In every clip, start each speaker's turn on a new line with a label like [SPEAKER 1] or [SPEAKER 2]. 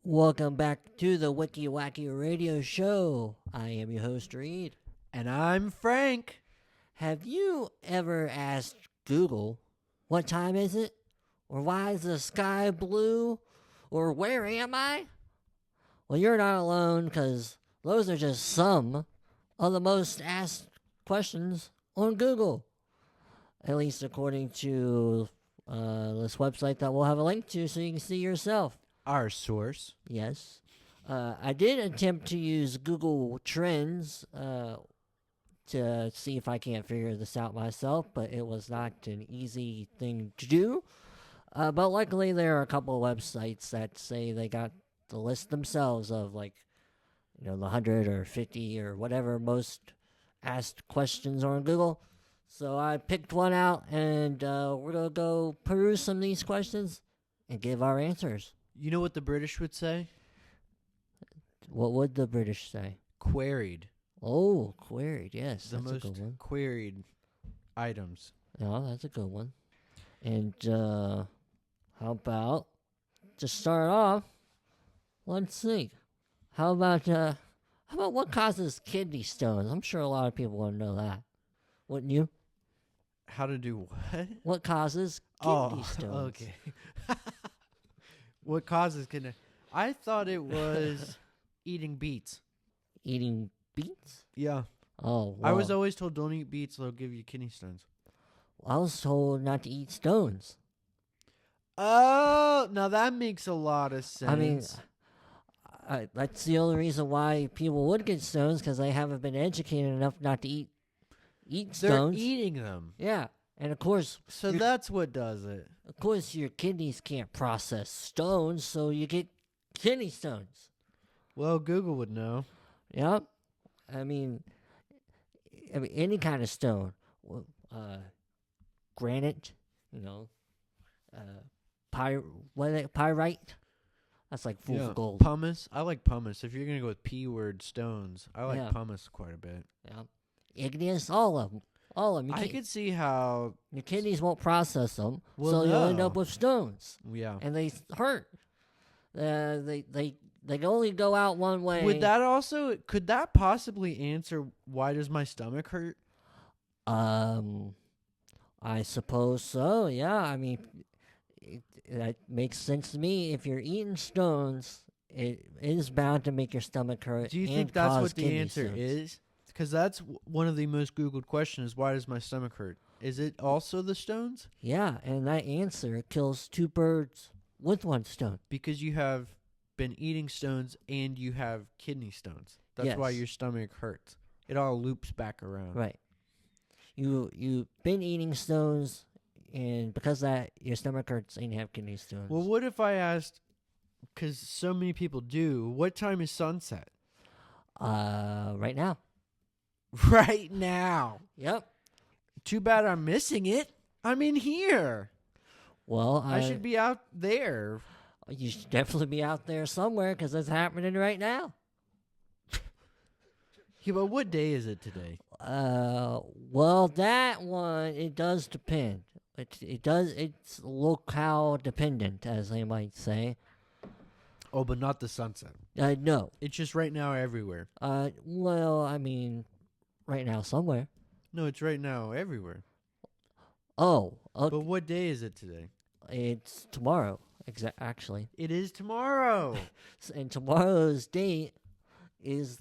[SPEAKER 1] Welcome back to the Wiki Wacky Radio Show. I am your host, Reid.
[SPEAKER 2] And I'm Frank.
[SPEAKER 1] Have you ever asked Google, what time is it? Or why is the sky blue? Or where am I? Well, you're not alone, because those are just some of the most asked questions on Google. At least according to this website that we'll have a link to so you can see yourself.
[SPEAKER 2] Our source.
[SPEAKER 1] Yes. I did attempt to use Google Trends to see if I can't figure this out myself, but it was not an easy thing to do. But luckily, there are a couple of websites that say they got the list themselves of, like, the 100 or 50 or whatever most asked questions are on Google. So I picked one out, and we're going to go peruse some of these questions and give our answers.
[SPEAKER 2] You know what the British would say?
[SPEAKER 1] What would the British say?
[SPEAKER 2] Queried.
[SPEAKER 1] Oh, queried, yes.
[SPEAKER 2] The
[SPEAKER 1] that's
[SPEAKER 2] most
[SPEAKER 1] a good one.
[SPEAKER 2] queried items.
[SPEAKER 1] Yeah, that's a good one. And how about, to start off, let's see. How about what causes kidney stones? I'm sure a lot of people want to know that. Wouldn't you?
[SPEAKER 2] How to do what?
[SPEAKER 1] What causes kidney stones?
[SPEAKER 2] Okay. What causes kidney? I thought it was eating beets.
[SPEAKER 1] Eating beets?
[SPEAKER 2] Yeah.
[SPEAKER 1] Oh, well,
[SPEAKER 2] I was always told don't eat beets, they'll give you kidney stones.
[SPEAKER 1] I was told not to eat stones.
[SPEAKER 2] Oh, now that makes a lot of sense.
[SPEAKER 1] I mean, that's the only reason why people would get stones, because they haven't been educated enough not to eat
[SPEAKER 2] they're
[SPEAKER 1] stones.
[SPEAKER 2] eating them.
[SPEAKER 1] Yeah, and of course,
[SPEAKER 2] So that's what does it.
[SPEAKER 1] of course, your kidneys can't process stones, so you get kidney stones.
[SPEAKER 2] Well, Google would know.
[SPEAKER 1] Yep. I mean, any kind of stone, granite, pyrite. That's like full of gold.
[SPEAKER 2] Pumice. I like pumice. If you're gonna go with P-word stones, I like pumice quite a bit.
[SPEAKER 1] Yeah. Igneous, all of them.
[SPEAKER 2] I could see how
[SPEAKER 1] your kidneys won't process them,
[SPEAKER 2] Well,
[SPEAKER 1] so you'll end
[SPEAKER 2] no.
[SPEAKER 1] up with stones,
[SPEAKER 2] Yeah.
[SPEAKER 1] and they hurt. They can only go out one way.
[SPEAKER 2] Could that possibly answer why does my stomach hurt?
[SPEAKER 1] I suppose so. Yeah, I mean, that makes sense to me. If you're eating stones, it is bound to make your stomach hurt.
[SPEAKER 2] Do you
[SPEAKER 1] and
[SPEAKER 2] think that's
[SPEAKER 1] cause
[SPEAKER 2] what the
[SPEAKER 1] kidney
[SPEAKER 2] answer
[SPEAKER 1] stones.
[SPEAKER 2] is? Because that's one of the most Googled questions. Why does my stomach hurt? Is it also the stones?
[SPEAKER 1] Yeah, and that answer kills two birds with one stone.
[SPEAKER 2] Because you have been eating stones and you have kidney stones. That's why
[SPEAKER 1] Yes.
[SPEAKER 2] your stomach hurts. It all loops back around.
[SPEAKER 1] Right. You've been eating stones, and because of that, your stomach hurts and you have kidney stones.
[SPEAKER 2] Well, what if I asked, because so many people do, what time is sunset?
[SPEAKER 1] Right now.
[SPEAKER 2] Right now.
[SPEAKER 1] Yep.
[SPEAKER 2] Too bad I'm missing it. I'm in here.
[SPEAKER 1] Well,
[SPEAKER 2] I should be out there.
[SPEAKER 1] You should definitely be out there somewhere, because it's happening right now.
[SPEAKER 2] Yeah, but what day is it today?
[SPEAKER 1] Well, that one, it does depend. It's locale dependent, as they might say.
[SPEAKER 2] Oh, but not the sunset.
[SPEAKER 1] No.
[SPEAKER 2] It's just right now everywhere.
[SPEAKER 1] Well, I mean, right now somewhere.
[SPEAKER 2] No, it's right now everywhere.
[SPEAKER 1] Oh, okay.
[SPEAKER 2] But what day is it today?
[SPEAKER 1] It's tomorrow, actually.
[SPEAKER 2] It is tomorrow.
[SPEAKER 1] And tomorrow's date is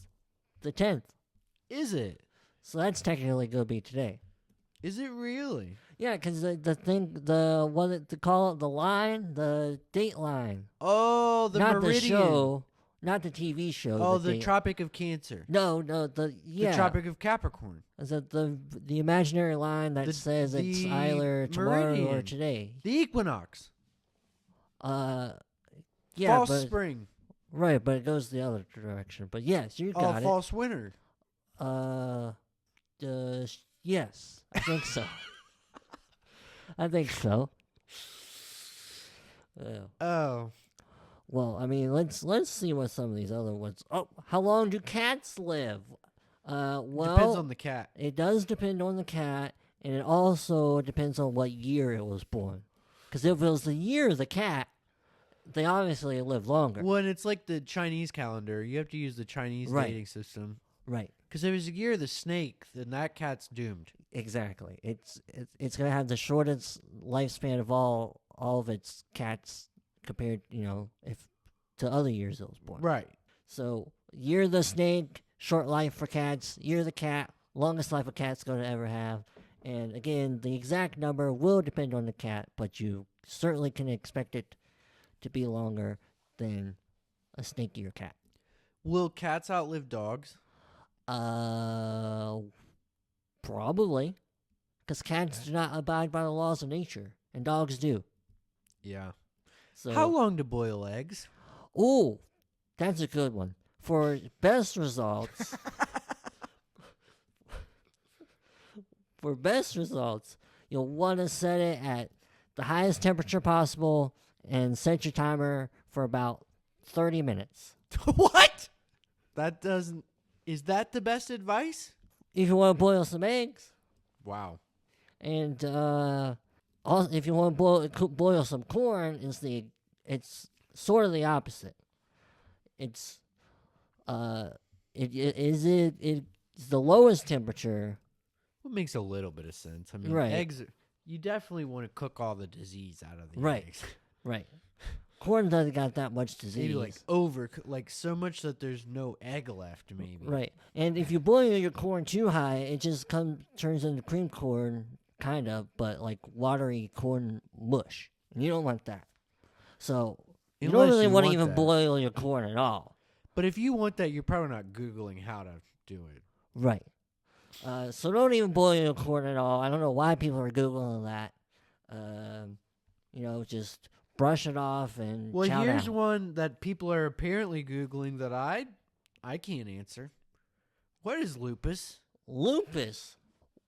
[SPEAKER 1] the 10th.
[SPEAKER 2] Is it?
[SPEAKER 1] So that's technically going to be today.
[SPEAKER 2] Is it really?
[SPEAKER 1] Yeah, because what they call it, the date line.
[SPEAKER 2] Oh, the
[SPEAKER 1] Not
[SPEAKER 2] meridian.
[SPEAKER 1] the show, not the TV show.
[SPEAKER 2] Oh, the Tropic of Cancer.
[SPEAKER 1] No, the
[SPEAKER 2] Tropic of Capricorn.
[SPEAKER 1] Is it the imaginary line that says it's either tomorrow or
[SPEAKER 2] meridian.
[SPEAKER 1] today?
[SPEAKER 2] The equinox.
[SPEAKER 1] Yeah,
[SPEAKER 2] False
[SPEAKER 1] but
[SPEAKER 2] spring.
[SPEAKER 1] right, but it goes the other direction. But yes, you got it.
[SPEAKER 2] False winter.
[SPEAKER 1] Yes, I think so. I think so.
[SPEAKER 2] Oh.
[SPEAKER 1] Well, I mean, let's see what some of these other ones. Oh, how long do cats live? Well,
[SPEAKER 2] depends on the cat.
[SPEAKER 1] It does depend on the cat, and it also depends on what year it was born. Because if it was the year of the cat, they obviously live longer.
[SPEAKER 2] When it's like the Chinese calendar, you have to use the Chinese
[SPEAKER 1] Right.
[SPEAKER 2] dating system.
[SPEAKER 1] Right.
[SPEAKER 2] Because if it's a year of the snake, then that cat's doomed.
[SPEAKER 1] Exactly. It's gonna have the shortest lifespan of all of its cats compared, if to other years it was born.
[SPEAKER 2] Right.
[SPEAKER 1] So year of the snake, short life for cats. Year of the cat, longest life a cat's going to ever have. And again, the exact number will depend on the cat, but you certainly can expect it to be longer than a snakier cat.
[SPEAKER 2] Will cats outlive dogs?
[SPEAKER 1] Probably, because cats do not abide by the laws of nature, and dogs do.
[SPEAKER 2] Yeah.
[SPEAKER 1] So,
[SPEAKER 2] How long to boil eggs?
[SPEAKER 1] Oh, that's a good one. For best results, you'll want to set it at the highest temperature possible and set your timer for about 30 minutes.
[SPEAKER 2] What? Is that the best advice?
[SPEAKER 1] If you want to boil some eggs,
[SPEAKER 2] Wow.
[SPEAKER 1] and also if you want to boil some corn, it's sort of the opposite. It's it's the lowest temperature.
[SPEAKER 2] Well, it makes a little bit of sense. I mean,
[SPEAKER 1] Right.
[SPEAKER 2] eggs, you definitely want to cook all the disease out of the
[SPEAKER 1] Right.
[SPEAKER 2] eggs.
[SPEAKER 1] Right. Corn doesn't got that much disease.
[SPEAKER 2] Maybe like so much that there's no egg left, maybe.
[SPEAKER 1] Right. And if you boil your corn too high, it just turns into cream corn, kind of, but like watery corn mush. And you don't want that. So you don't
[SPEAKER 2] Unless
[SPEAKER 1] really
[SPEAKER 2] you
[SPEAKER 1] want to
[SPEAKER 2] want
[SPEAKER 1] even
[SPEAKER 2] that.
[SPEAKER 1] boil your corn at all.
[SPEAKER 2] But if you want that, you're probably not Googling how to do it.
[SPEAKER 1] Right. So don't even boil your corn at all. I don't know why people are Googling that. Just brush it off and
[SPEAKER 2] Well,
[SPEAKER 1] chow
[SPEAKER 2] here's
[SPEAKER 1] down.
[SPEAKER 2] one that people are apparently Googling that I can't answer. What is lupus?
[SPEAKER 1] Lupus.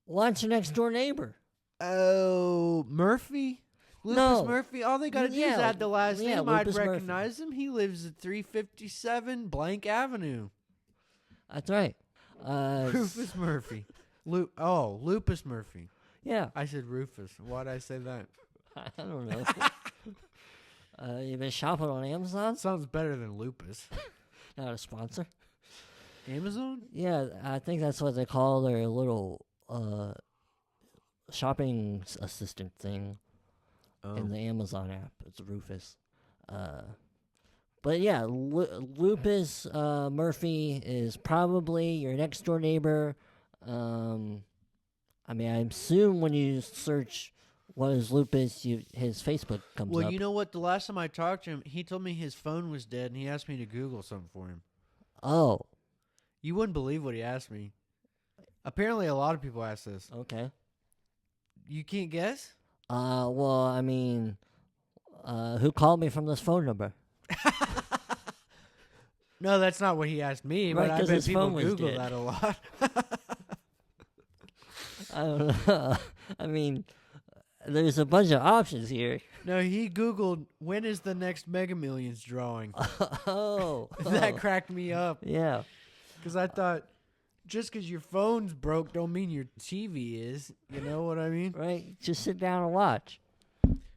[SPEAKER 1] What's your next door neighbor?
[SPEAKER 2] Oh, Murphy? Lupus
[SPEAKER 1] No.
[SPEAKER 2] Murphy? All they got to do is
[SPEAKER 1] Yeah,
[SPEAKER 2] add the last
[SPEAKER 1] yeah,
[SPEAKER 2] name. I'd
[SPEAKER 1] Lupus Murphy.
[SPEAKER 2] recognize him. He lives at 357 Blank Avenue.
[SPEAKER 1] That's right.
[SPEAKER 2] Rufus Murphy. Lupus Murphy.
[SPEAKER 1] Yeah.
[SPEAKER 2] I said Rufus. Why'd I say that?
[SPEAKER 1] I don't know. You've been shopping on Amazon?
[SPEAKER 2] Sounds better than lupus.
[SPEAKER 1] Not a sponsor.
[SPEAKER 2] Amazon?
[SPEAKER 1] Yeah, I think that's what they call their little shopping assistant thing in the Amazon app. It's Rufus. But yeah, Lupus Murphy is probably your next door neighbor. I assume when you search what is lupus, his Facebook comes up.
[SPEAKER 2] Well, you know what? The last time I talked to him, he told me his phone was dead, and he asked me to Google something for him.
[SPEAKER 1] Oh,
[SPEAKER 2] You wouldn't believe what he asked me. Apparently, a lot of people ask this.
[SPEAKER 1] okay.
[SPEAKER 2] You can't guess?
[SPEAKER 1] Who called me from this phone number?
[SPEAKER 2] No, that's not what he asked me,
[SPEAKER 1] Right,
[SPEAKER 2] but I
[SPEAKER 1] 'cause
[SPEAKER 2] bet
[SPEAKER 1] his
[SPEAKER 2] people
[SPEAKER 1] phone was
[SPEAKER 2] Google
[SPEAKER 1] dead.
[SPEAKER 2] that a lot.
[SPEAKER 1] I don't know. There's a bunch of options here.
[SPEAKER 2] No, he Googled, when is the next Mega Millions drawing?
[SPEAKER 1] Oh.
[SPEAKER 2] That cracked me up.
[SPEAKER 1] Yeah.
[SPEAKER 2] Because I thought, just because your phone's broke don't mean your TV is. You know what I mean?
[SPEAKER 1] Right? Just sit down and watch.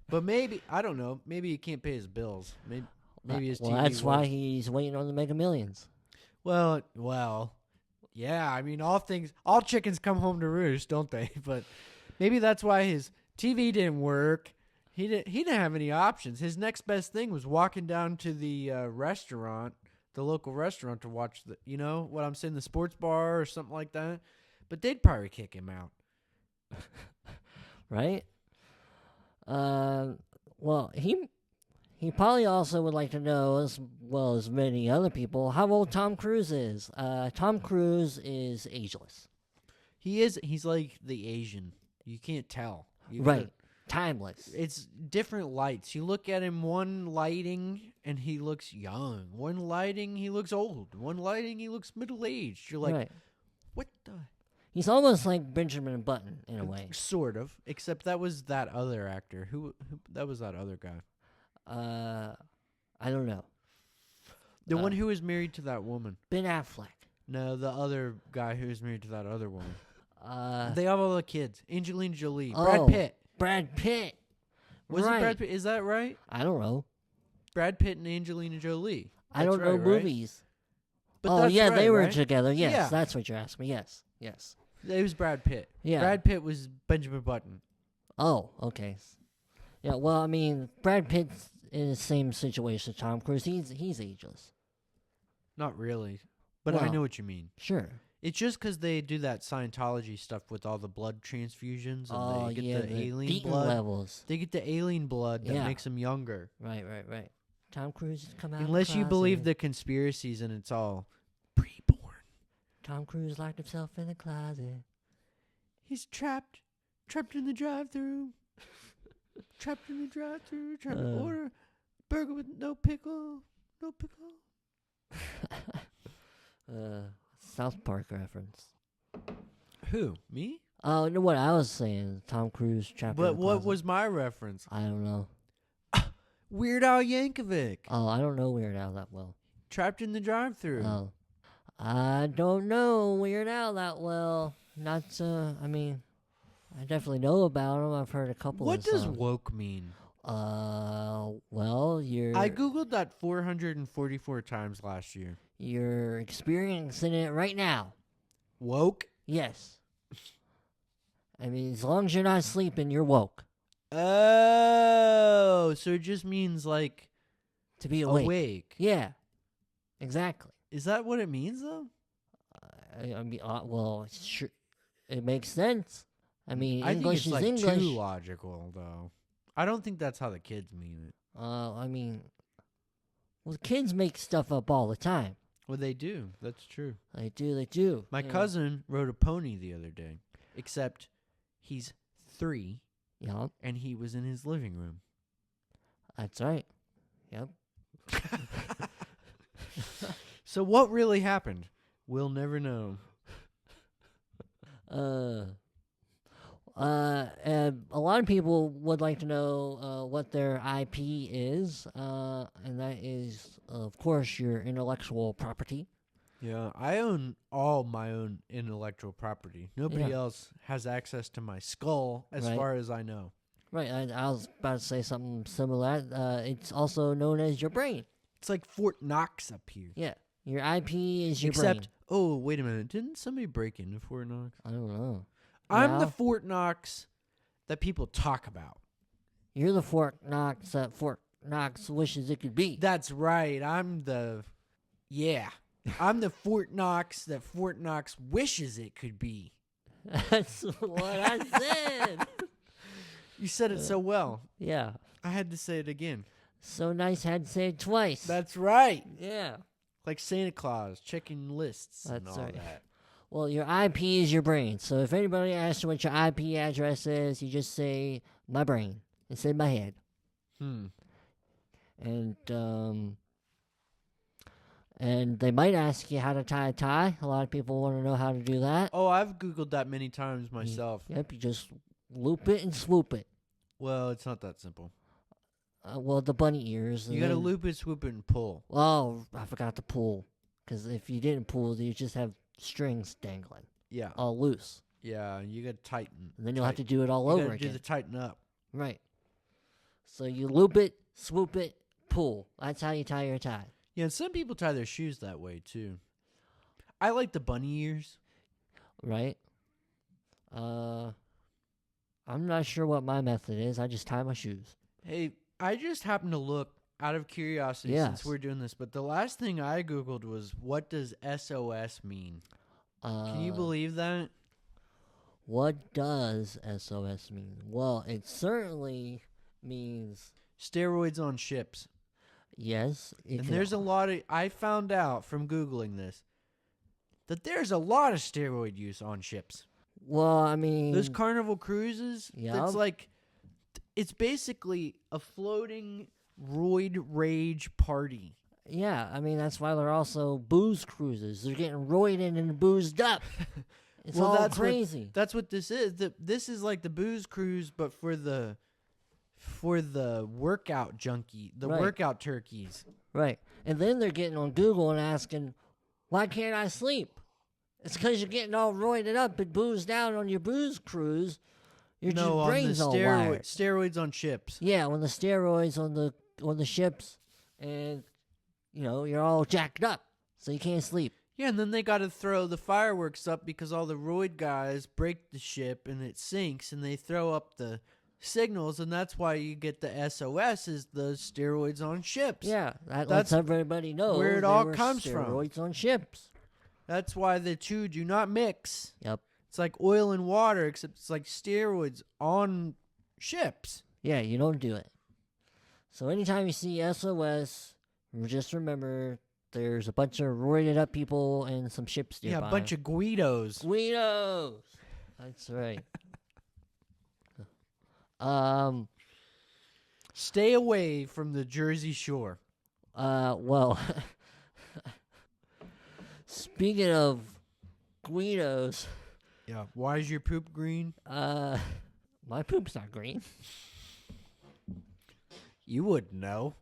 [SPEAKER 2] But maybe, I don't know, maybe he can't pay his bills. Maybe his TV
[SPEAKER 1] that's why
[SPEAKER 2] was-
[SPEAKER 1] he's waiting on the Mega Millions.
[SPEAKER 2] Well, yeah. I mean, all chickens come home to roost, don't they? But maybe that's why his TV didn't work. He didn't have any options. His next best thing was walking down to the restaurant, the local restaurant, to watch what I'm saying, the sports bar or something like that. But they'd probably kick him out.
[SPEAKER 1] Right? Well, he probably also would like to know, as well as many other people, how old Tom Cruise is. Tom Cruise is ageless.
[SPEAKER 2] He's like the Asian. You can't tell.
[SPEAKER 1] Right. Timeless.
[SPEAKER 2] It's different lights. You look at him one lighting and he looks young. One lighting he looks old. One lighting he looks middle-aged. You're like,
[SPEAKER 1] right.
[SPEAKER 2] what the?
[SPEAKER 1] He's almost like Benjamin Button in a way.
[SPEAKER 2] Sort of. Except that was that other actor. Who that was that other guy.
[SPEAKER 1] I don't know.
[SPEAKER 2] The one who was married to that woman.
[SPEAKER 1] Ben Affleck.
[SPEAKER 2] No, the other guy who was married to that other woman.
[SPEAKER 1] They
[SPEAKER 2] They have all the kids. Angelina Jolie.
[SPEAKER 1] Oh.
[SPEAKER 2] Brad Pitt.
[SPEAKER 1] Brad Pitt.
[SPEAKER 2] Was
[SPEAKER 1] right.
[SPEAKER 2] it Brad Pitt? Is that right?
[SPEAKER 1] I don't know.
[SPEAKER 2] Brad Pitt and Angelina Jolie.
[SPEAKER 1] I don't know
[SPEAKER 2] right?
[SPEAKER 1] movies.
[SPEAKER 2] But
[SPEAKER 1] Oh
[SPEAKER 2] that's
[SPEAKER 1] yeah,
[SPEAKER 2] right,
[SPEAKER 1] they were
[SPEAKER 2] right?
[SPEAKER 1] together. Yes,
[SPEAKER 2] Yeah.
[SPEAKER 1] that's what you're asking me. Yes, yes.
[SPEAKER 2] It was Brad Pitt.
[SPEAKER 1] Yeah.
[SPEAKER 2] Brad Pitt was Benjamin Button.
[SPEAKER 1] Oh, okay. Yeah. Well, I mean, Brad Pitt's in the same situation as Tom Cruise. He's ageless.
[SPEAKER 2] Not really. But I
[SPEAKER 1] Well,
[SPEAKER 2] know what you mean.
[SPEAKER 1] Sure.
[SPEAKER 2] It's just because they do that Scientology stuff with all the blood transfusions and
[SPEAKER 1] Oh
[SPEAKER 2] they get
[SPEAKER 1] yeah,
[SPEAKER 2] the alien
[SPEAKER 1] beaten
[SPEAKER 2] blood.
[SPEAKER 1] levels.
[SPEAKER 2] They get the alien blood that
[SPEAKER 1] Yeah.
[SPEAKER 2] makes them younger.
[SPEAKER 1] Right. Tom Cruise has come out.
[SPEAKER 2] Unless you believe the conspiracies and it's all preborn.
[SPEAKER 1] Tom Cruise locked himself in the closet.
[SPEAKER 2] He's trapped in the drive-through. Trapped in the drive-through. Trying to order burger with no pickle.
[SPEAKER 1] South Park reference.
[SPEAKER 2] Who? Me?
[SPEAKER 1] Oh, no, what I was saying. Tom Cruise trapped in
[SPEAKER 2] But
[SPEAKER 1] the
[SPEAKER 2] what
[SPEAKER 1] closet.
[SPEAKER 2] was my reference?
[SPEAKER 1] I don't know.
[SPEAKER 2] Weird Al Yankovic.
[SPEAKER 1] Oh, I don't know Weird Al that well.
[SPEAKER 2] Trapped in the drive-through.
[SPEAKER 1] Oh, I don't know Weird Al that well. Not. I mean, I definitely know about him. I've heard a couple.
[SPEAKER 2] What
[SPEAKER 1] of
[SPEAKER 2] does
[SPEAKER 1] songs.
[SPEAKER 2] woke mean?
[SPEAKER 1] Well,
[SPEAKER 2] I googled that 444 times last year.
[SPEAKER 1] you're experiencing it right now.
[SPEAKER 2] Woke?
[SPEAKER 1] Yes. I mean, as long as you're not sleeping, you're woke.
[SPEAKER 2] Oh, so it just means like
[SPEAKER 1] To be awake.
[SPEAKER 2] awake.
[SPEAKER 1] Yeah. Exactly.
[SPEAKER 2] Is that what it means though?
[SPEAKER 1] I mean, well, sure, it makes sense. I mean,
[SPEAKER 2] I think
[SPEAKER 1] English
[SPEAKER 2] it's
[SPEAKER 1] is
[SPEAKER 2] like
[SPEAKER 1] English.
[SPEAKER 2] too logical though. I don't think that's how the kids mean it.
[SPEAKER 1] I mean, well, kids make stuff up all the time.
[SPEAKER 2] Well, they do. That's true.
[SPEAKER 1] They do.
[SPEAKER 2] My
[SPEAKER 1] Yeah.
[SPEAKER 2] cousin rode a pony the other day, except he's 3
[SPEAKER 1] Yeah,
[SPEAKER 2] and he was in his living room.
[SPEAKER 1] that's right. Yep.
[SPEAKER 2] So what really happened? We'll never know.
[SPEAKER 1] And a lot of people would like to know what their IP is, and that is, of course, your intellectual property.
[SPEAKER 2] Yeah, I own all my own intellectual property. Nobody
[SPEAKER 1] Yeah.
[SPEAKER 2] else has access to my skull, as
[SPEAKER 1] Right.
[SPEAKER 2] far as I know.
[SPEAKER 1] Right, I was about to say something similar. It's also known as your brain.
[SPEAKER 2] It's like Fort Knox up here.
[SPEAKER 1] Yeah, your IP is your
[SPEAKER 2] Except,
[SPEAKER 1] brain.
[SPEAKER 2] oh, wait a minute. Didn't somebody break into Fort Knox?
[SPEAKER 1] I don't know.
[SPEAKER 2] I'm the
[SPEAKER 1] Yeah.
[SPEAKER 2] Fort Knox that people talk about.
[SPEAKER 1] You're the Fort Knox that Fort Knox wishes it could be.
[SPEAKER 2] That's right. I'm the Fort Knox that Fort Knox wishes it could be.
[SPEAKER 1] That's what I said.
[SPEAKER 2] You said it so well.
[SPEAKER 1] Yeah.
[SPEAKER 2] I had to say it again.
[SPEAKER 1] So nice had to say it twice.
[SPEAKER 2] That's right.
[SPEAKER 1] Yeah.
[SPEAKER 2] Like Santa Claus checking lists and
[SPEAKER 1] That's
[SPEAKER 2] all
[SPEAKER 1] right.
[SPEAKER 2] that.
[SPEAKER 1] Well, your IP is your brain. So if anybody asks you what your IP address is, you just say, my brain. It's in my head. And they might ask you how to tie a tie. A lot of people want to know how to do that.
[SPEAKER 2] Oh, I've Googled that many times myself.
[SPEAKER 1] Yep, you just loop it and swoop it.
[SPEAKER 2] Well, it's not that simple.
[SPEAKER 1] Well, the bunny ears.
[SPEAKER 2] You
[SPEAKER 1] and
[SPEAKER 2] got to
[SPEAKER 1] then-
[SPEAKER 2] loop it, swoop it, and pull.
[SPEAKER 1] Oh, I forgot to pull. Because if you didn't pull, you just have strings dangling.
[SPEAKER 2] Yeah.
[SPEAKER 1] All loose.
[SPEAKER 2] Yeah, you got to tighten.
[SPEAKER 1] And then you'll have to do it all
[SPEAKER 2] You
[SPEAKER 1] over
[SPEAKER 2] gotta do
[SPEAKER 1] again.
[SPEAKER 2] the tighten up.
[SPEAKER 1] Right. So you loop it, swoop it, pull. That's how you tie your tie.
[SPEAKER 2] Yeah, and some people tie their shoes that way, too. I like the bunny ears.
[SPEAKER 1] Right? I'm not sure what my method is. I just tie my shoes.
[SPEAKER 2] Hey, I just happened to look out of curiosity
[SPEAKER 1] Yes.
[SPEAKER 2] since we're doing this, but the last thing I Googled was, what does SOS mean? Can you believe that?
[SPEAKER 1] What does SOS mean? Well, it certainly means
[SPEAKER 2] Steroids on ships.
[SPEAKER 1] yes.
[SPEAKER 2] And there's a lot of, I found out from Googling this, that there's a lot of steroid use on ships.
[SPEAKER 1] Well, I mean,
[SPEAKER 2] Those Carnival cruises,
[SPEAKER 1] Yeah.
[SPEAKER 2] it's like, it's basically a floating roid rage party.
[SPEAKER 1] yeah. I mean, that's why they're also booze cruises. They're getting roided and boozed up. It's
[SPEAKER 2] Well,
[SPEAKER 1] all
[SPEAKER 2] that's what-
[SPEAKER 1] crazy.
[SPEAKER 2] That's what this is. This is like the booze cruise, but for the workout junkie, the
[SPEAKER 1] Right.
[SPEAKER 2] workout turkeys.
[SPEAKER 1] Right. And then they're getting on Google and asking, why can't I sleep? It's because you're getting all roided up and boozed out on your booze cruise. Your
[SPEAKER 2] No, on the
[SPEAKER 1] brain's all wired.
[SPEAKER 2] steroids on ships.
[SPEAKER 1] Yeah, when the steroids on the ships, and you're all jacked up, so you can't sleep.
[SPEAKER 2] Yeah, and then they got to throw the fireworks up because all the roid guys break the ship and it sinks, and they throw up the signals, and that's why you get the SOS is the steroids on ships.
[SPEAKER 1] Yeah, that lets everybody know
[SPEAKER 2] where it
[SPEAKER 1] there
[SPEAKER 2] all
[SPEAKER 1] were
[SPEAKER 2] comes from.
[SPEAKER 1] steroids on ships.
[SPEAKER 2] That's why the two do not mix.
[SPEAKER 1] Yep.
[SPEAKER 2] It's like oil and water, except it's like steroids on ships.
[SPEAKER 1] Yeah, you don't do it. So anytime you see SOS, just remember there's a bunch of roided up people and some ships nearby.
[SPEAKER 2] Yeah, a bunch of Guidos.
[SPEAKER 1] Guidos! That's right.
[SPEAKER 2] Stay away from the Jersey Shore.
[SPEAKER 1] Well, speaking of Guidos.
[SPEAKER 2] Yeah, why is your poop green?
[SPEAKER 1] My poop's not green.
[SPEAKER 2] You wouldn't know.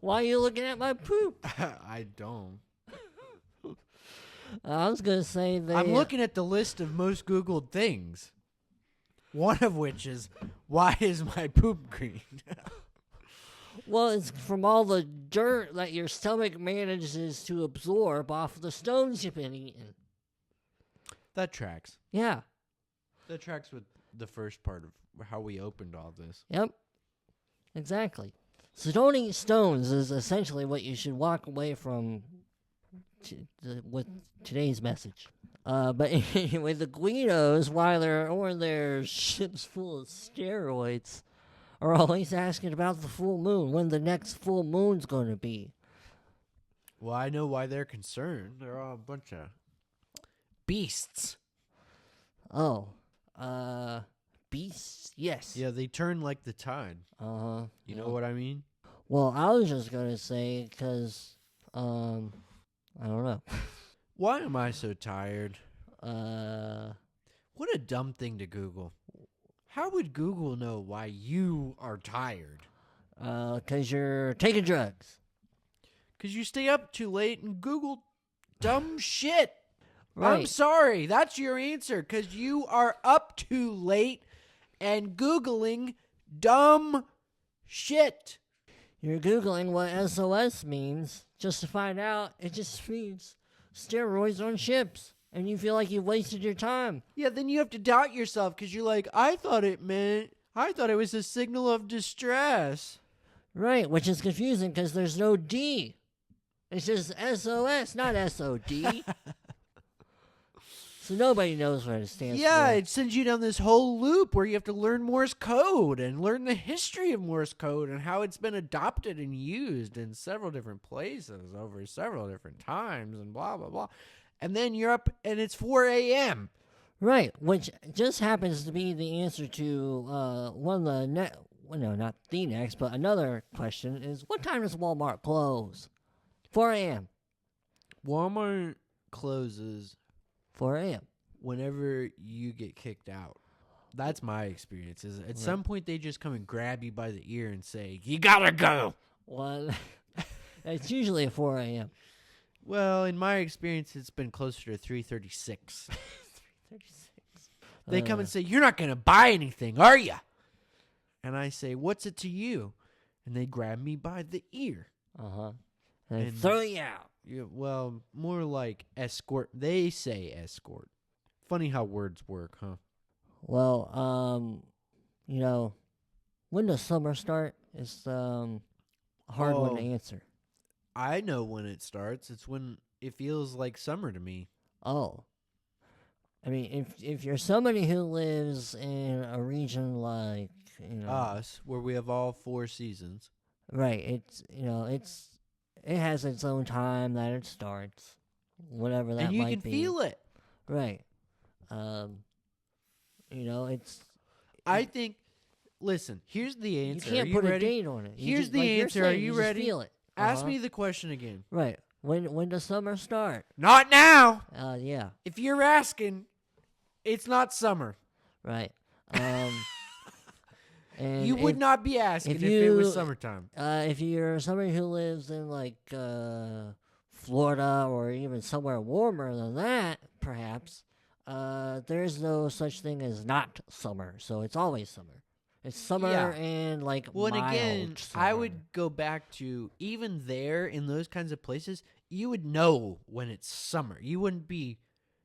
[SPEAKER 1] Why are you looking at my poop?
[SPEAKER 2] I don't.
[SPEAKER 1] I was going to say that...
[SPEAKER 2] I'm looking at the list of most Googled things. One of which is, why is my poop green?
[SPEAKER 1] Well, it's from all the dirt that your stomach manages to absorb off the stones you've been eating.
[SPEAKER 2] That tracks.
[SPEAKER 1] Yeah.
[SPEAKER 2] That tracks with the first part of how we opened all this.
[SPEAKER 1] Yep. Exactly. So don't eat stones is essentially what you should walk away from with today's message. But anyway, the Guidos, while they're on their ships full of steroids, are always asking about the full moon, when the next full moon's going to be.
[SPEAKER 2] Well, I know why they're concerned. They're all a bunch of beasts.
[SPEAKER 1] Oh, beasts? Yes.
[SPEAKER 2] Yeah, they turn like the tide.
[SPEAKER 1] Uh-huh.
[SPEAKER 2] You know what I mean?
[SPEAKER 1] Well, I was just going to say, because, I don't know.
[SPEAKER 2] Why am I so tired?
[SPEAKER 1] What
[SPEAKER 2] a dumb thing to Google. How would Google know why you are tired?
[SPEAKER 1] 'Cause you're taking drugs.
[SPEAKER 2] 'Cause you stay up too late and Google dumb shit.
[SPEAKER 1] Right.
[SPEAKER 2] I'm sorry. That's your answer. 'Cause you are up too late and Googling dumb shit.
[SPEAKER 1] You're Googling what SOS means just to find out it just means steroids on ships. And you feel like you wasted your time.
[SPEAKER 2] Yeah, then you have to doubt yourself because you're like, I thought it was a signal of distress.
[SPEAKER 1] Right, which is confusing because there's no D. It's just SOS, not SOD. So nobody knows what it stands for.
[SPEAKER 2] Yeah, it sends you down this whole loop where you have to learn Morse code and learn the history of Morse code and how it's been adopted and used in several different places over several different times and blah, blah, blah. And then you're up and it's 4 a.m.
[SPEAKER 1] Right, which just happens to be the answer to one of the not the next, but another question is, what time does Walmart close? 4 a.m.
[SPEAKER 2] Walmart closes
[SPEAKER 1] 4 a.m.
[SPEAKER 2] whenever you get kicked out. That's my experience. Is at some point they just come and grab you by the ear and say, "You gotta go."
[SPEAKER 1] Well, it's usually at 4 a.m.
[SPEAKER 2] Well, in my experience, it's been closer to 3:36.
[SPEAKER 1] 3:36.
[SPEAKER 2] They come and say, "You're not going to buy anything, are you?" And I say, "What's it to you?" And they grab me by the ear.
[SPEAKER 1] Uh-huh. And throw you out.
[SPEAKER 2] Yeah, well, more like escort. They say escort. Funny how words work, huh?
[SPEAKER 1] Well, when does summer start? It's a hard one to answer.
[SPEAKER 2] I know when it starts. It's when it feels like summer to me.
[SPEAKER 1] Oh. I mean, if you're somebody who lives in a region like,
[SPEAKER 2] us, where we have all 4 seasons.
[SPEAKER 1] Right, it has its own time that it starts, whatever that might be.
[SPEAKER 2] And you can feel it.
[SPEAKER 1] Right.
[SPEAKER 2] I think, listen, here's the answer.
[SPEAKER 1] You can't put a date on it.
[SPEAKER 2] Here's the answer. Are you ready?
[SPEAKER 1] Just feel it.
[SPEAKER 2] Ask me the question again.
[SPEAKER 1] Right. When does summer start?
[SPEAKER 2] Not now.
[SPEAKER 1] Yeah.
[SPEAKER 2] If you're asking, it's not summer.
[SPEAKER 1] Right. And
[SPEAKER 2] you would not be asking if it was summertime.
[SPEAKER 1] If you're somebody who lives in like Florida or even somewhere warmer than that, perhaps, there's no such thing as not summer. So it's always summer. It's summer
[SPEAKER 2] Yeah.
[SPEAKER 1] and like
[SPEAKER 2] Well, and
[SPEAKER 1] mild
[SPEAKER 2] again,
[SPEAKER 1] summer.
[SPEAKER 2] I would go back to even there in those kinds of places, you would know when it's summer. You wouldn't be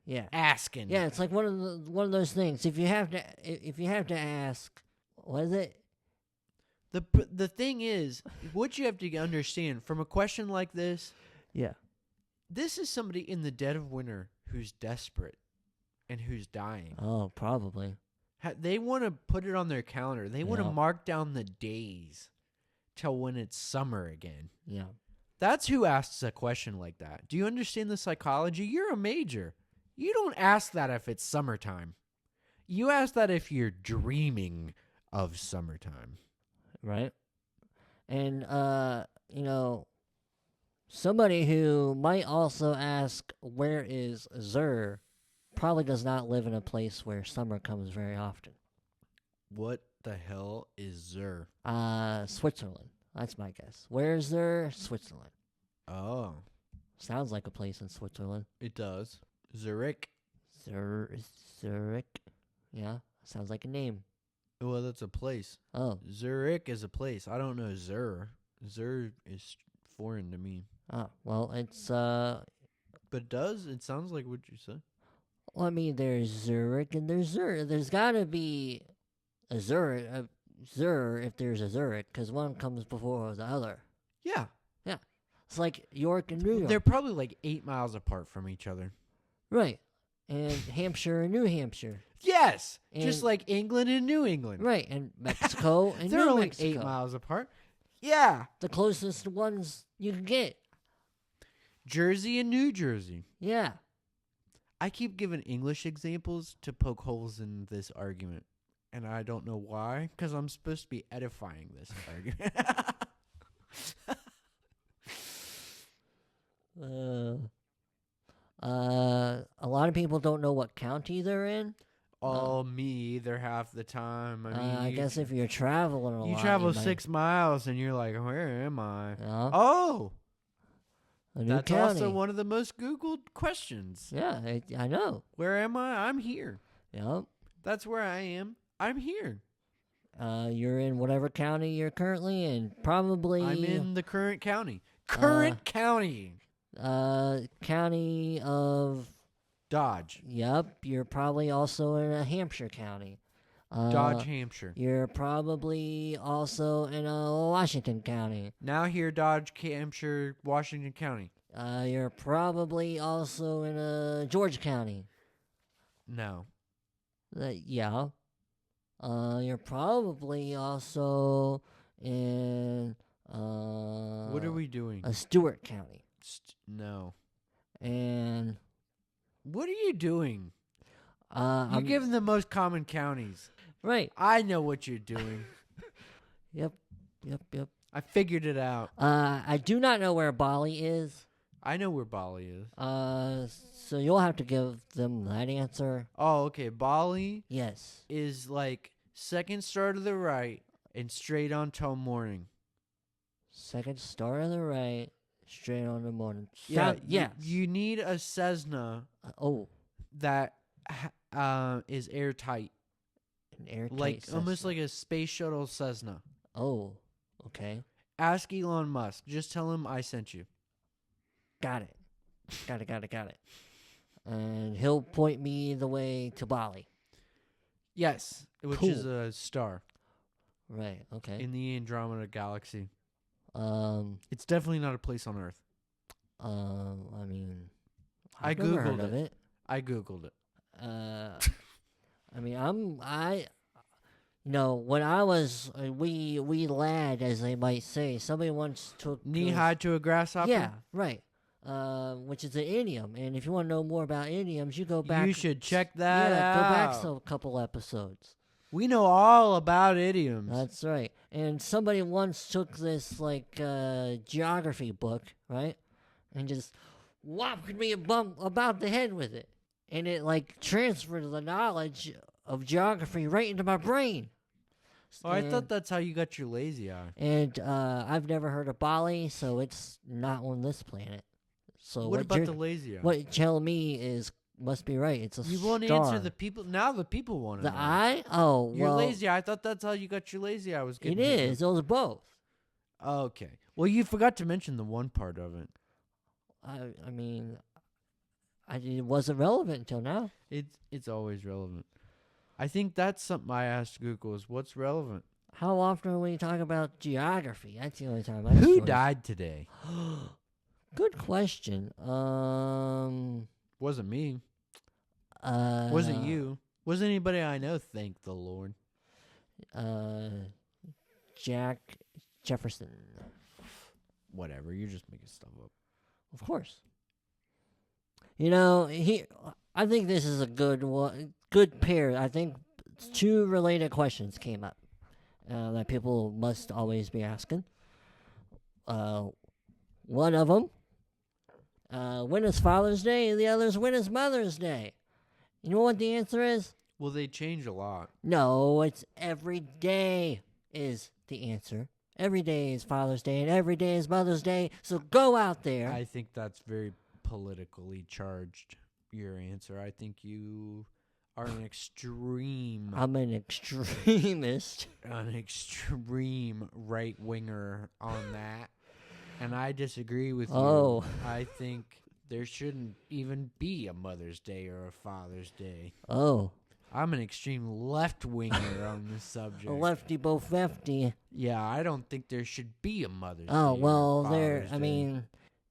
[SPEAKER 1] Yeah.
[SPEAKER 2] asking.
[SPEAKER 1] Yeah, it's like one of those things. If you have to ask, what is it?
[SPEAKER 2] The thing is, what you have to understand from a question like this,
[SPEAKER 1] Yeah.
[SPEAKER 2] this is somebody in the dead of winter who's desperate and who's dying.
[SPEAKER 1] Oh, probably.
[SPEAKER 2] They want to put it on their calendar. They want to
[SPEAKER 1] Yeah.
[SPEAKER 2] mark down the days till when it's summer again.
[SPEAKER 1] Yeah.
[SPEAKER 2] That's who asks a question like that. Do you understand the psychology? You're a major. You don't ask that if it's summertime. You ask that if you're dreaming of summertime.
[SPEAKER 1] Right. And somebody who might also ask where is Zur probably does not live in a place where summer comes very often.
[SPEAKER 2] What the hell is Zur?
[SPEAKER 1] Switzerland. That's my guess. Where is Zur? Switzerland.
[SPEAKER 2] Oh,
[SPEAKER 1] Sounds like a place in Switzerland.
[SPEAKER 2] it does. Zurich.
[SPEAKER 1] Zurich. Yeah, sounds like a name.
[SPEAKER 2] Well, that's a place.
[SPEAKER 1] Oh,
[SPEAKER 2] Zurich is a place. I don't know Zur. Zur is foreign to me.
[SPEAKER 1] well, it's
[SPEAKER 2] But it sounds like what you said.
[SPEAKER 1] Well, I mean, there's Zurich and there's Zur. There's got to be a Zur if there's a Zurich, because one comes before the other.
[SPEAKER 2] Yeah.
[SPEAKER 1] It's like York and New York.
[SPEAKER 2] They're probably like 8 miles apart from each other.
[SPEAKER 1] Right. And Hampshire and New Hampshire.
[SPEAKER 2] Yes.
[SPEAKER 1] And-
[SPEAKER 2] Just like England and New England.
[SPEAKER 1] Right. And Mexico and
[SPEAKER 2] They're
[SPEAKER 1] New
[SPEAKER 2] only
[SPEAKER 1] Mexico.
[SPEAKER 2] 8 miles apart. Yeah.
[SPEAKER 1] The closest ones you can get.
[SPEAKER 2] Jersey and New Jersey.
[SPEAKER 1] Yeah.
[SPEAKER 2] I keep giving English examples to poke holes in this argument. And I don't know why, because I'm supposed to be edifying this argument.
[SPEAKER 1] A lot of people don't know what county they're in.
[SPEAKER 2] Me either half the time. I mean,
[SPEAKER 1] I guess if you're traveling a lot,
[SPEAKER 2] you travel
[SPEAKER 1] might-
[SPEAKER 2] 6 miles and you're like, where am I?
[SPEAKER 1] Yeah.
[SPEAKER 2] Oh,
[SPEAKER 1] A new
[SPEAKER 2] that's
[SPEAKER 1] county.
[SPEAKER 2] also one of the most Googled questions.
[SPEAKER 1] Yeah, I know.
[SPEAKER 2] Where am I? I'm here.
[SPEAKER 1] Yep.
[SPEAKER 2] That's where I am. I'm here.
[SPEAKER 1] You're in whatever county you're currently in. Probably.
[SPEAKER 2] I'm in the current county. County.
[SPEAKER 1] County of.
[SPEAKER 2] Dodge.
[SPEAKER 1] Yep. You're probably also in a Hampshire county.
[SPEAKER 2] Dodge, Hampshire.
[SPEAKER 1] You're probably also in a Washington county.
[SPEAKER 2] Now here, Dodge, Hampshire, Washington County.
[SPEAKER 1] You're probably also in a George county.
[SPEAKER 2] No.
[SPEAKER 1] Yeah. You're probably also in
[SPEAKER 2] What are we doing?
[SPEAKER 1] a Stewart county.
[SPEAKER 2] No.
[SPEAKER 1] And
[SPEAKER 2] What are you doing? You're
[SPEAKER 1] I'm
[SPEAKER 2] giving the most common counties.
[SPEAKER 1] right.
[SPEAKER 2] I know what you're doing.
[SPEAKER 1] Yep.
[SPEAKER 2] I figured it out.
[SPEAKER 1] I do not know where Bali is.
[SPEAKER 2] I know where Bali is.
[SPEAKER 1] So you'll have to give them that answer.
[SPEAKER 2] Oh, okay. Bali
[SPEAKER 1] Yes.
[SPEAKER 2] is like second star to the right and straight on till morning.
[SPEAKER 1] Second star on the right, straight on the morning.
[SPEAKER 2] Yeah.
[SPEAKER 1] Yes.
[SPEAKER 2] You need a Cessna
[SPEAKER 1] Oh,
[SPEAKER 2] that is airtight.
[SPEAKER 1] an airtight
[SPEAKER 2] Like almost
[SPEAKER 1] Cessna.
[SPEAKER 2] like a space shuttle Cessna.
[SPEAKER 1] Oh, okay.
[SPEAKER 2] Ask Elon Musk. Just tell him I sent you.
[SPEAKER 1] Got it. Got it. And he'll point me the way to Bali.
[SPEAKER 2] Yes, which
[SPEAKER 1] Cool.
[SPEAKER 2] is a star
[SPEAKER 1] Right. Okay.
[SPEAKER 2] in the Andromeda galaxy.
[SPEAKER 1] Um.
[SPEAKER 2] It's definitely not a place on Earth.
[SPEAKER 1] I mean,
[SPEAKER 2] I
[SPEAKER 1] I've never heard
[SPEAKER 2] Googled
[SPEAKER 1] of it.
[SPEAKER 2] I googled it.
[SPEAKER 1] I mean, when I was a wee lad, as they might say, somebody once took
[SPEAKER 2] Knee high to a grasshopper.
[SPEAKER 1] Yeah, right. Which is an idiom, and if you want to know more about idioms, you go back.
[SPEAKER 2] You should check that out.
[SPEAKER 1] Go back a couple episodes.
[SPEAKER 2] We know all about idioms.
[SPEAKER 1] That's right. And somebody once took this geography book, right, and just whopped me about the head with it, and it transferred the knowledge of geography right into my brain.
[SPEAKER 2] Oh, I thought that's how you got your lazy eye.
[SPEAKER 1] And I've never heard of Bali, so it's not on this planet. So
[SPEAKER 2] What about the lazy eye?
[SPEAKER 1] what you tell me is must be right. It's a
[SPEAKER 2] You
[SPEAKER 1] star.
[SPEAKER 2] won't answer the people. Now the people want to
[SPEAKER 1] The
[SPEAKER 2] know.
[SPEAKER 1] eye? Oh,
[SPEAKER 2] You're
[SPEAKER 1] well.
[SPEAKER 2] lazy. I thought that's how you got your lazy. I was
[SPEAKER 1] It
[SPEAKER 2] getting
[SPEAKER 1] is. Those are both.
[SPEAKER 2] Okay. Well, you forgot to mention the one part of it.
[SPEAKER 1] I mean, it wasn't relevant until now.
[SPEAKER 2] It's always relevant. I think that's something I asked Google is what's relevant.
[SPEAKER 1] How often are we talking about geography? That's the only time.
[SPEAKER 2] Who died today?
[SPEAKER 1] Good question.
[SPEAKER 2] Wasn't me. Wasn't you. Wasn't anybody I know, thank the Lord.
[SPEAKER 1] Jack Jefferson.
[SPEAKER 2] Whatever, you're just making stuff up.
[SPEAKER 1] Of course. You know, I think this is a good one, good pair. I think two related questions came up that people must always be asking. One of them, when is Father's Day, and the other is when is Mother's Day? You know what the answer is?
[SPEAKER 2] Well, they change a lot.
[SPEAKER 1] No, it's every day is the answer. Every day is Father's Day, and every day is Mother's Day, so go out there.
[SPEAKER 2] I think that's very politically charged, your answer. I think you are an extreme...
[SPEAKER 1] I'm an extremist.
[SPEAKER 2] An extreme right-winger on that. And I disagree with you.
[SPEAKER 1] Oh.
[SPEAKER 2] I think there shouldn't even be a Mother's Day or a Father's Day.
[SPEAKER 1] Oh.
[SPEAKER 2] I'm an extreme left-winger on this subject.
[SPEAKER 1] A lefty both lefty.
[SPEAKER 2] Yeah, I don't think there should be a Mother's Day.
[SPEAKER 1] Oh, well,
[SPEAKER 2] or a Father's Day.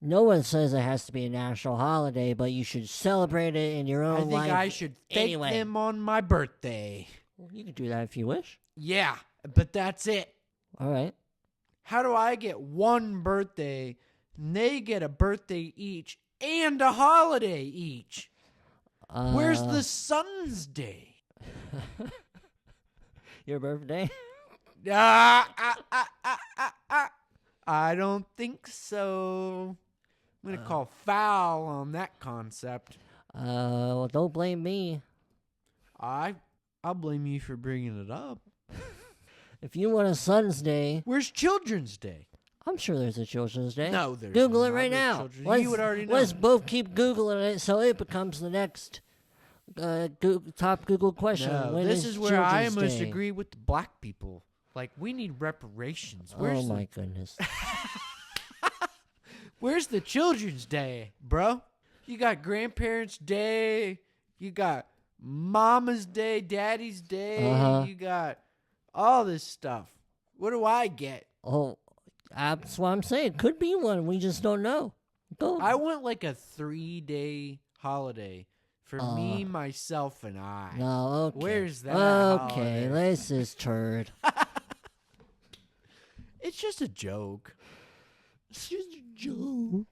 [SPEAKER 1] No one says it has to be a national holiday, but you should celebrate it in your own life.
[SPEAKER 2] I think I should thank
[SPEAKER 1] anyway.
[SPEAKER 2] them on my birthday.
[SPEAKER 1] Well, you can do that if you wish.
[SPEAKER 2] Yeah, but that's it.
[SPEAKER 1] All right.
[SPEAKER 2] How do I get one birthday and they get a birthday each and a holiday each? Where's the Sun's Day?
[SPEAKER 1] Your birthday?
[SPEAKER 2] I don't think so. I'm going to call foul on that concept.
[SPEAKER 1] Well, don't blame me.
[SPEAKER 2] I'll blame you for bringing it up.
[SPEAKER 1] If you want a Sun's Day,
[SPEAKER 2] Where's Children's Day?
[SPEAKER 1] I'm sure there's a Children's Day.
[SPEAKER 2] No, there's
[SPEAKER 1] Google it
[SPEAKER 2] not
[SPEAKER 1] right
[SPEAKER 2] a
[SPEAKER 1] now.
[SPEAKER 2] Children's- You would already know.
[SPEAKER 1] Let's both keep Googling it so it becomes the next top Google question.
[SPEAKER 2] No,
[SPEAKER 1] When
[SPEAKER 2] this is where I
[SPEAKER 1] Children's
[SPEAKER 2] must
[SPEAKER 1] Day?
[SPEAKER 2] agree with the black people. Like, we need reparations.
[SPEAKER 1] Oh, my goodness.
[SPEAKER 2] Where's the Children's Day, bro? You got Grandparents' Day. You got Mama's Day, Daddy's Day.
[SPEAKER 1] Uh-huh.
[SPEAKER 2] You got all this stuff. What do I get?
[SPEAKER 1] Oh, that's what I'm saying. Could be one. We just don't know. Go.
[SPEAKER 2] I want like a 3-day holiday for me, myself, and I.
[SPEAKER 1] No, okay.
[SPEAKER 2] Where's that
[SPEAKER 1] Okay,
[SPEAKER 2] holiday?
[SPEAKER 1] this is turd.
[SPEAKER 2] It's just a joke.
[SPEAKER 1] It's just a joke.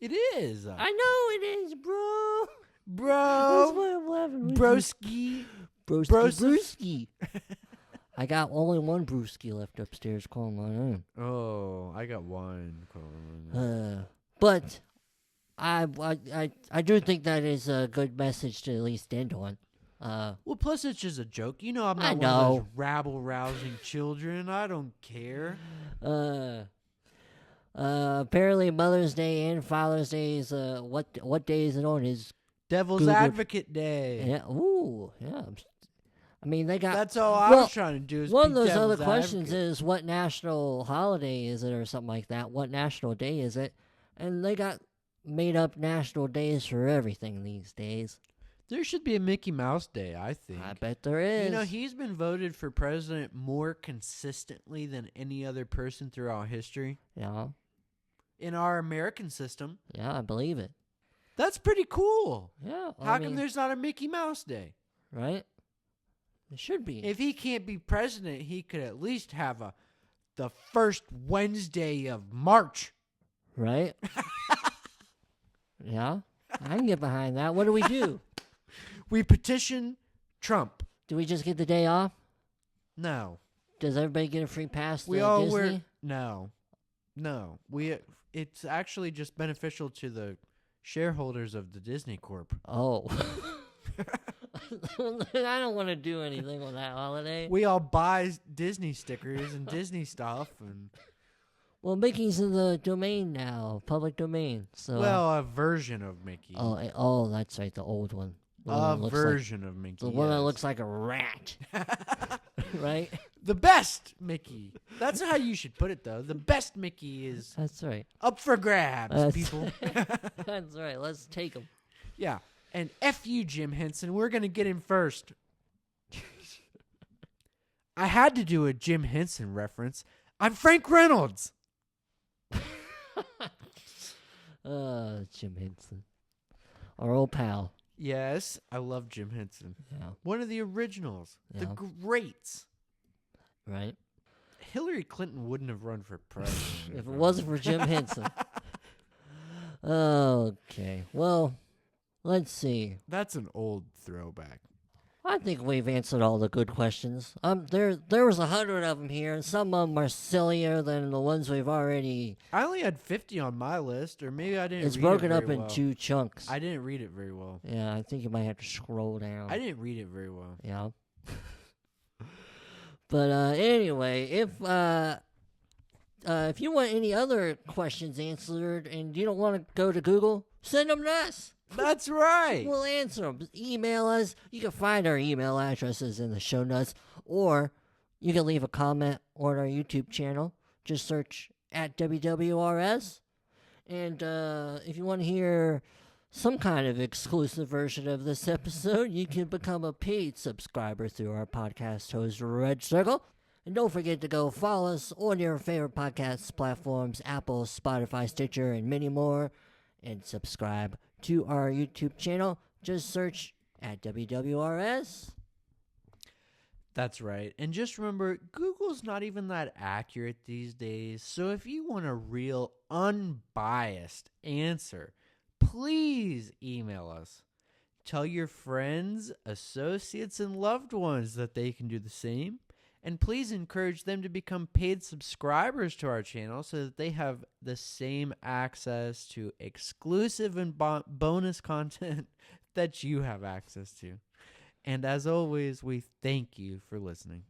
[SPEAKER 2] It is.
[SPEAKER 1] I know it is, bro. That's
[SPEAKER 2] Bro.
[SPEAKER 1] why I'm laughing. with
[SPEAKER 2] Broski.
[SPEAKER 1] you.
[SPEAKER 2] Bros-
[SPEAKER 1] Brewski. I got only one brewski left upstairs calling my own.
[SPEAKER 2] Oh, I got one.
[SPEAKER 1] But I do think that is a good message to at least end on.
[SPEAKER 2] Well, plus it's just a joke. You know I'm
[SPEAKER 1] I
[SPEAKER 2] not one of those
[SPEAKER 1] know.
[SPEAKER 2] rabble-rousing children. I don't care.
[SPEAKER 1] Apparently Mother's Day and Father's Day is what day is it on? Is
[SPEAKER 2] Devil's
[SPEAKER 1] Google-
[SPEAKER 2] Advocate Day.
[SPEAKER 1] yeah, ooh, yeah. I mean, they got
[SPEAKER 2] That's all I
[SPEAKER 1] Well,
[SPEAKER 2] was trying to do. Is
[SPEAKER 1] one of
[SPEAKER 2] be
[SPEAKER 1] those
[SPEAKER 2] devil's
[SPEAKER 1] other questions
[SPEAKER 2] advocate.
[SPEAKER 1] is what national holiday is it or something like that? What national day is it? And they got made up national days for everything these days.
[SPEAKER 2] There should be a Mickey Mouse Day, I think.
[SPEAKER 1] I bet there is.
[SPEAKER 2] You know, he's been voted for president more consistently than any other person throughout history
[SPEAKER 1] Yeah,
[SPEAKER 2] in our American system.
[SPEAKER 1] I believe it.
[SPEAKER 2] That's pretty cool.
[SPEAKER 1] Yeah.
[SPEAKER 2] How come there's not a Mickey Mouse Day?
[SPEAKER 1] Right? It should be.
[SPEAKER 2] If he can't be president, he could at least have the first Wednesday of March.
[SPEAKER 1] Right? Yeah. I can get behind that. What do we do?
[SPEAKER 2] We petition Trump.
[SPEAKER 1] Do we just get the day off?
[SPEAKER 2] No.
[SPEAKER 1] Does everybody get a free pass to
[SPEAKER 2] We all
[SPEAKER 1] Disney?
[SPEAKER 2] wear no. It's actually just beneficial to the shareholders of the Disney Corp.
[SPEAKER 1] Oh. I don't want to do anything on that holiday.
[SPEAKER 2] We all buy Disney stickers and Disney stuff and
[SPEAKER 1] Well, Mickey's in the domain now, public domain. So
[SPEAKER 2] well, a version of Mickey.
[SPEAKER 1] Oh, that's right, the old one. The one
[SPEAKER 2] A
[SPEAKER 1] that looks like-
[SPEAKER 2] version of Mickey.
[SPEAKER 1] The one that
[SPEAKER 2] yes.
[SPEAKER 1] looks like a rat, right?
[SPEAKER 2] The best Mickey. That's how you should put it, though. The best Mickey is
[SPEAKER 1] That's right.
[SPEAKER 2] up for grabs,
[SPEAKER 1] That's-
[SPEAKER 2] people.
[SPEAKER 1] That's right. Let's take him.
[SPEAKER 2] Yeah. And F you, Jim Henson. We're going to get him first. I had to do a Jim Henson reference. I'm Frank Reynolds.
[SPEAKER 1] Jim Henson, our old pal.
[SPEAKER 2] Yes, I love Jim Henson.
[SPEAKER 1] Yeah.
[SPEAKER 2] One of the originals. The
[SPEAKER 1] Yeah.
[SPEAKER 2] greats.
[SPEAKER 1] Right.
[SPEAKER 2] Hillary Clinton wouldn't have run for president.
[SPEAKER 1] If it wasn't for Jim Henson. Okay. Well, let's see.
[SPEAKER 2] That's an old throwback.
[SPEAKER 1] I think we've answered all the good questions. There was 100 of them here, and some of them are sillier than the ones we've already.
[SPEAKER 2] I only had 50 on my list, or maybe I didn't
[SPEAKER 1] It's
[SPEAKER 2] read
[SPEAKER 1] broken
[SPEAKER 2] it
[SPEAKER 1] up
[SPEAKER 2] very
[SPEAKER 1] in
[SPEAKER 2] well.
[SPEAKER 1] 2 chunks.
[SPEAKER 2] I didn't read it very well.
[SPEAKER 1] Yeah, I think you might have to scroll down.
[SPEAKER 2] I didn't read it very well.
[SPEAKER 1] Yeah. But anyway, if you want any other questions answered and you don't want to go to Google, send them to us.
[SPEAKER 2] That's right.
[SPEAKER 1] We'll answer them. Email us. You can find our email addresses in the show notes, or you can leave a comment on our YouTube channel. Just search at WWRS. And if you want to hear some kind of exclusive version of this episode, you can become a paid subscriber through our podcast host, Red Circle. And don't forget to go follow us on your favorite podcast platforms, Apple, Spotify, Stitcher, and many more. And subscribe to our YouTube channel. Just search at WWRS.
[SPEAKER 2] That's right. And just remember, Google's not even that accurate these days. So if you want a real unbiased answer, please email us. Tell your friends, associates, and loved ones that they can do the same. And please encourage them to become paid subscribers to our channel so that they have the same access to exclusive and bonus content that you have access to. And as always, we thank you for listening.